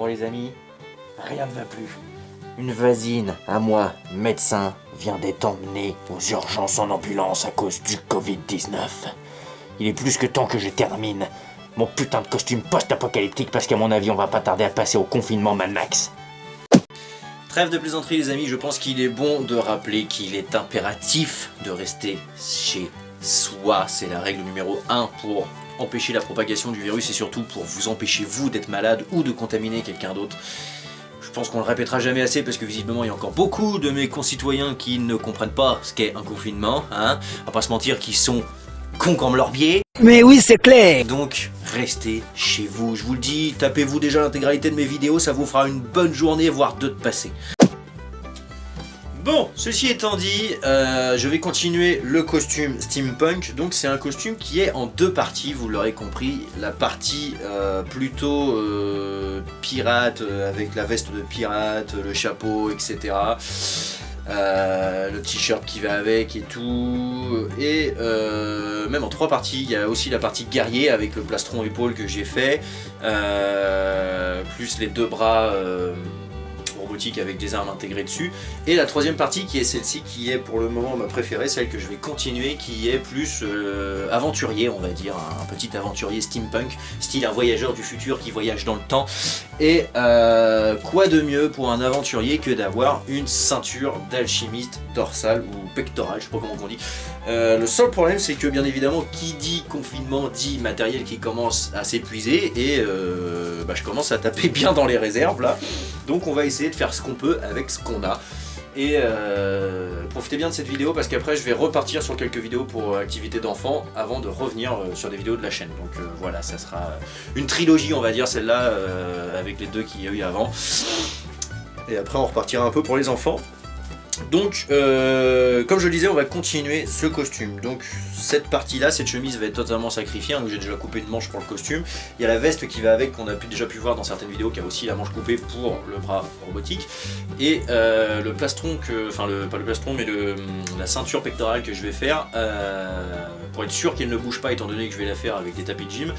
Bon les amis, rien ne va plus. Une voisine, à moi, médecin, vient d'être emmenée aux urgences en ambulance à cause du Covid-19. Il est plus que temps que je termine mon putain de costume post-apocalyptique parce qu'à mon avis on va pas tarder à passer au confinement Mad Max. Trêve de plaisanterie les amis, je pense qu'il est bon de rappeler qu'il est impératif de rester chez soi. C'est la règle numéro 1 pour empêcher la propagation du virus et surtout pour vous empêcher vous d'être malade ou de contaminer quelqu'un d'autre. Je pense qu'on le répétera jamais assez parce que visiblement il y a encore beaucoup de mes concitoyens qui ne comprennent pas ce qu'est un confinement, hein. On va pas se mentir qu'ils sont cons comme leur biais. Mais oui c'est clair. Donc restez chez vous, je vous le dis, tapez-vous déjà l'intégralité de mes vidéos, ça vous fera une bonne journée voire deux de passer. Bon, ceci étant dit, je vais continuer le costume steampunk. Donc c'est un costume qui est en deux parties, vous l'aurez compris. La partie plutôt pirate, avec la veste de pirate, le chapeau, etc. Le t-shirt qui va avec et tout. Et même en trois parties, il y a aussi la partie guerrier avec le plastron épaule que j'ai fait. Plus les deux bras... robotique avec des armes intégrées dessus, et la troisième partie qui est celle-ci qui est pour le moment ma préférée, celle que je vais continuer, qui est plus aventurier, on va dire, un petit aventurier steampunk, style un voyageur du futur qui voyage dans le temps. Et quoi de mieux pour un aventurier que d'avoir une ceinture d'alchimiste dorsale ou pectorale, je sais pas comment on dit. Le seul problème c'est que bien évidemment qui dit confinement dit matériel qui commence à s'épuiser et je commence à taper bien dans les réserves là, donc on va essayer de faire ce qu'on peut avec ce qu'on a. Et profitez bien de cette vidéo parce qu'après je vais repartir sur quelques vidéos pour activités d'enfants avant de revenir sur des vidéos de la chaîne. Donc voilà, ça sera une trilogie on va dire, celle-là avec les deux qu'il y a eu avant. Et après on repartira un peu pour les enfants. Donc comme je le disais, on va continuer ce costume. Donc cette partie là, cette chemise va être totalement sacrifiée, hein, j'ai déjà coupé une manche pour le costume. Il y a la veste qui va avec, qu'on a déjà pu voir dans certaines vidéos, qui a aussi la manche coupée pour le bras robotique. Et le plastron pas le plastron mais la ceinture pectorale que je vais faire, pour être sûr qu'elle ne bouge pas étant donné que je vais la faire avec des tapis de gym.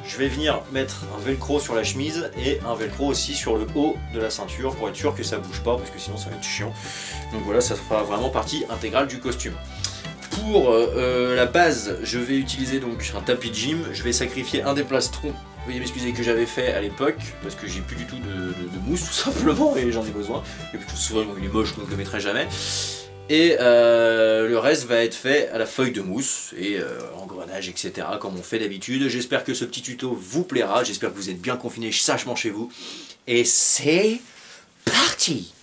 Je vais venir mettre un velcro sur la chemise et un velcro aussi sur le haut de la ceinture pour être sûr que ça bouge pas parce que sinon ça va être chiant. Donc voilà, ça fera vraiment partie intégrale du costume. Pour la base, je vais utiliser donc un tapis de gym. Je vais sacrifier un des plastrons, veuillez m'excuser, que j'avais fait à l'époque parce que j'ai plus du tout de mousse tout simplement et j'en ai besoin. Et puis souvent il est moche donc je le mettrai jamais. Et le reste va être fait à la feuille de mousse et engrenage, etc. comme on fait d'habitude. J'espère que ce petit tuto vous plaira, j'espère que vous êtes bien confinés sagement chez vous. Et c'est parti!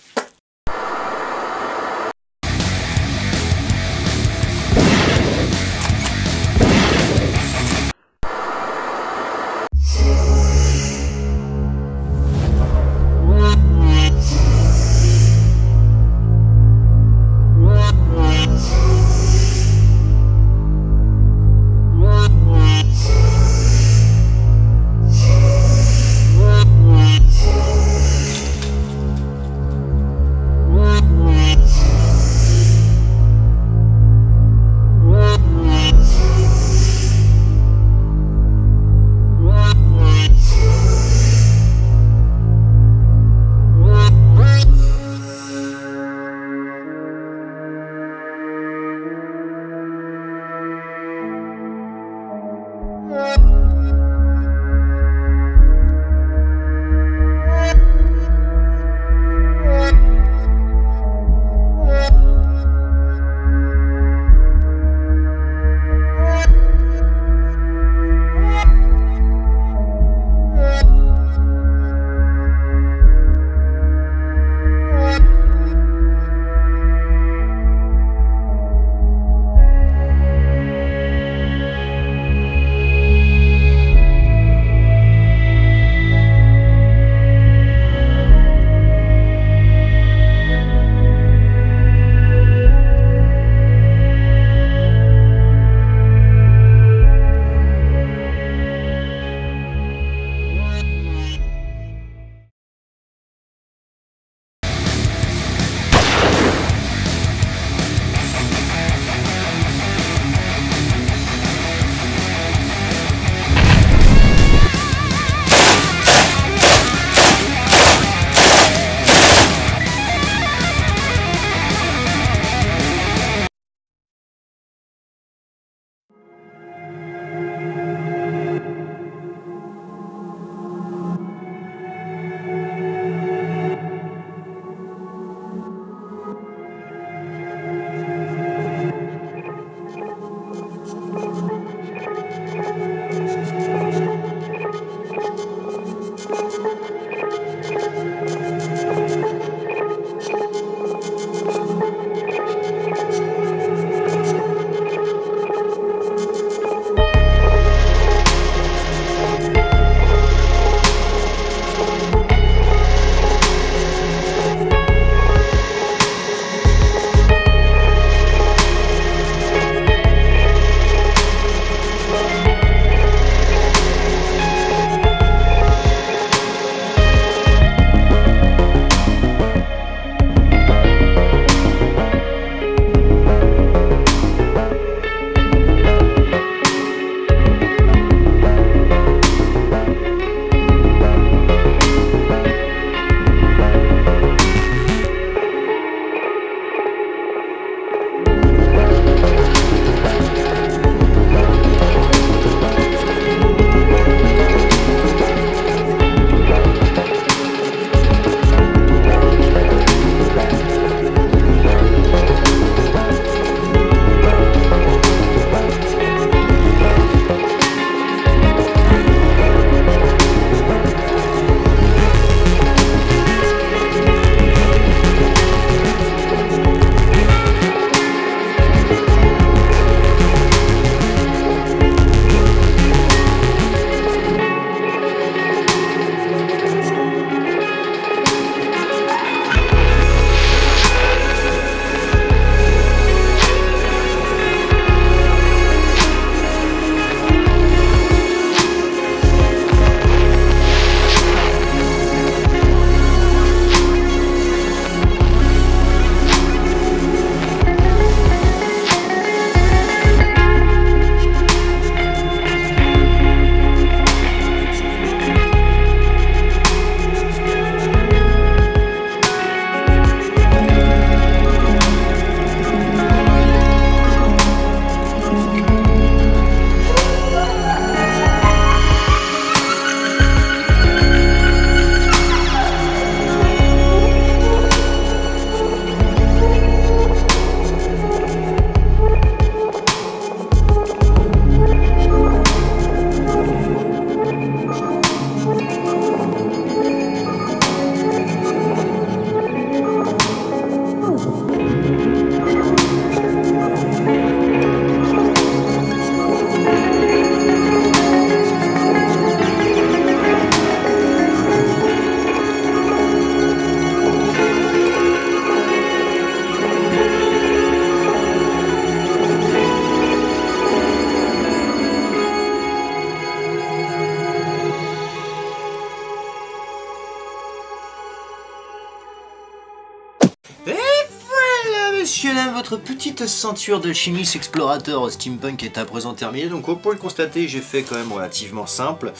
messieurs, dames, votre petite ceinture d'alchimiste explorateur steampunk est à présent terminée. Donc pour le constater, j'ai fait quand même relativement simple.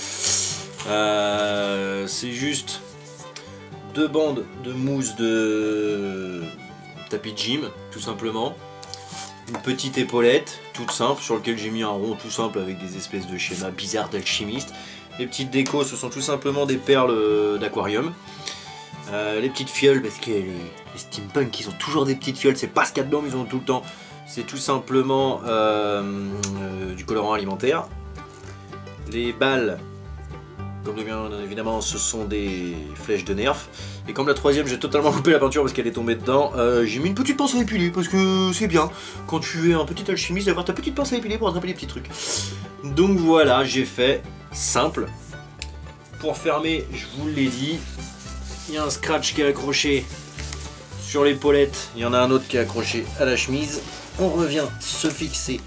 C'est juste 2 bandes de mousse de tapis de gym, tout simplement. Une petite épaulette, toute simple, sur laquelle j'ai mis un rond tout simple avec des espèces de schémas bizarres d'alchimiste. Les petites décos, ce sont tout simplement des perles d'aquarium. Les petites fioles, parce que les steampunk, ils ont toujours des petites fioles, c'est pas ce qu'il y a dedans, mais ils ont tout le temps. C'est tout simplement du colorant alimentaire. Les balles, comme bien évidemment, ce sont des flèches de nerf. Et comme la troisième, j'ai totalement coupé la peinture parce qu'elle est tombée dedans, j'ai mis une petite pince à épiler parce que c'est bien quand tu es un petit alchimiste d'avoir ta petite pince à épiler pour attraper les petits trucs. Donc voilà, j'ai fait simple. Pour fermer, je vous l'ai dit, il y a un scratch qui est accroché sur l'épaulette, il y en a un autre qui est accroché à la chemise. On revient se fixer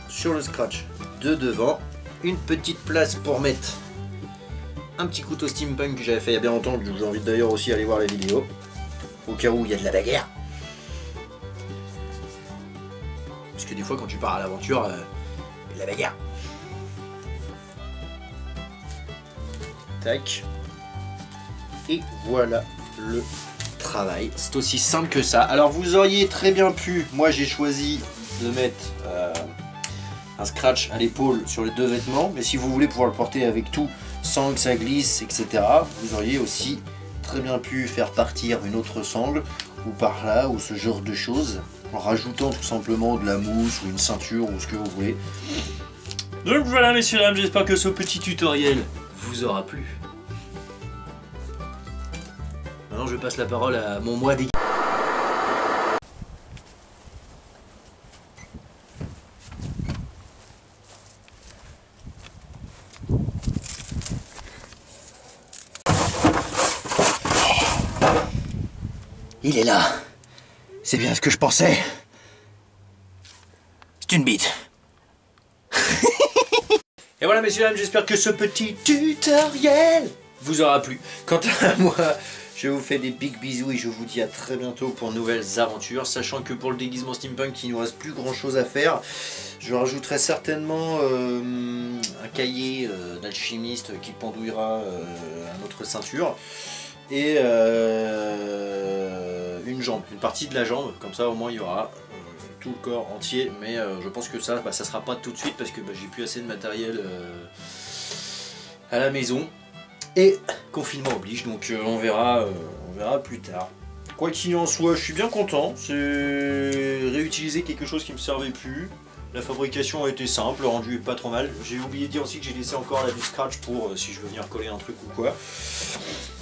sur le scratch de devant, une petite place pour mettre un petit couteau steampunk que j'avais fait il y a bien longtemps, que je vous invite d'ailleurs aussi à aller voir les vidéos, au cas où il y a de la bagarre. Parce que des fois quand tu pars à l'aventure, il y a de la bagarre. Tac. Et voilà le travail. C'est aussi simple que ça. Alors vous auriez très bien pu, moi j'ai choisi de mettre un scratch à l'épaule sur les 2 vêtements, mais si vous voulez pouvoir le porter avec tout sans que ça glisse, etc., vous auriez aussi très bien pu faire partir une autre sangle, ou par là, ou ce genre de choses, en rajoutant tout simplement de la mousse, ou une ceinture, ou ce que vous voulez. Donc voilà messieurs dames, j'espère que ce petit tutoriel vous aura plu. Maintenant je passe la parole à mon moi des... Il est là. C'est bien ce que je pensais. C'est une bite. Et voilà messieurs dames, j'espère que ce petit tutoriel vous aura plu. Quant à moi, je vous fais des big bisous et je vous dis à très bientôt pour de nouvelles aventures. Sachant que pour le déguisement steampunk, il ne nous reste plus grand chose à faire. Je rajouterai certainement un cahier d'alchimiste qui pendouillera à notre ceinture. Et une jambe, une partie de la jambe, comme ça au moins il y aura tout le corps entier, mais je pense que ça, ça sera pas tout de suite parce que j'ai plus assez de matériel à la maison, et confinement oblige, donc on verra plus tard. Quoi qu'il en soit, je suis bien content, c'est réutiliser quelque chose qui me servait plus. La fabrication a été simple, le rendu est pas trop mal. J'ai oublié de dire aussi que j'ai laissé encore là du scratch pour si je veux venir coller un truc ou quoi.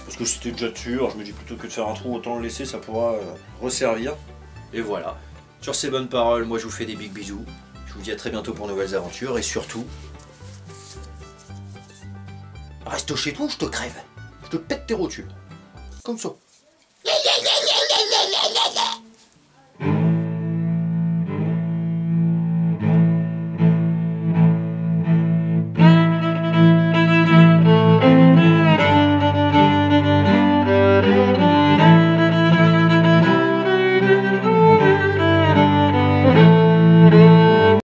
Parce que c'était déjà dessus, alors je me dis plutôt que de faire un trou, autant le laisser, ça pourra resservir. Et voilà. Sur ces bonnes paroles, moi je vous fais des big bisous. Je vous dis à très bientôt pour de nouvelles aventures et surtout... Reste chez toi ou je te crève. Je te pète tes rotules. Comme ça.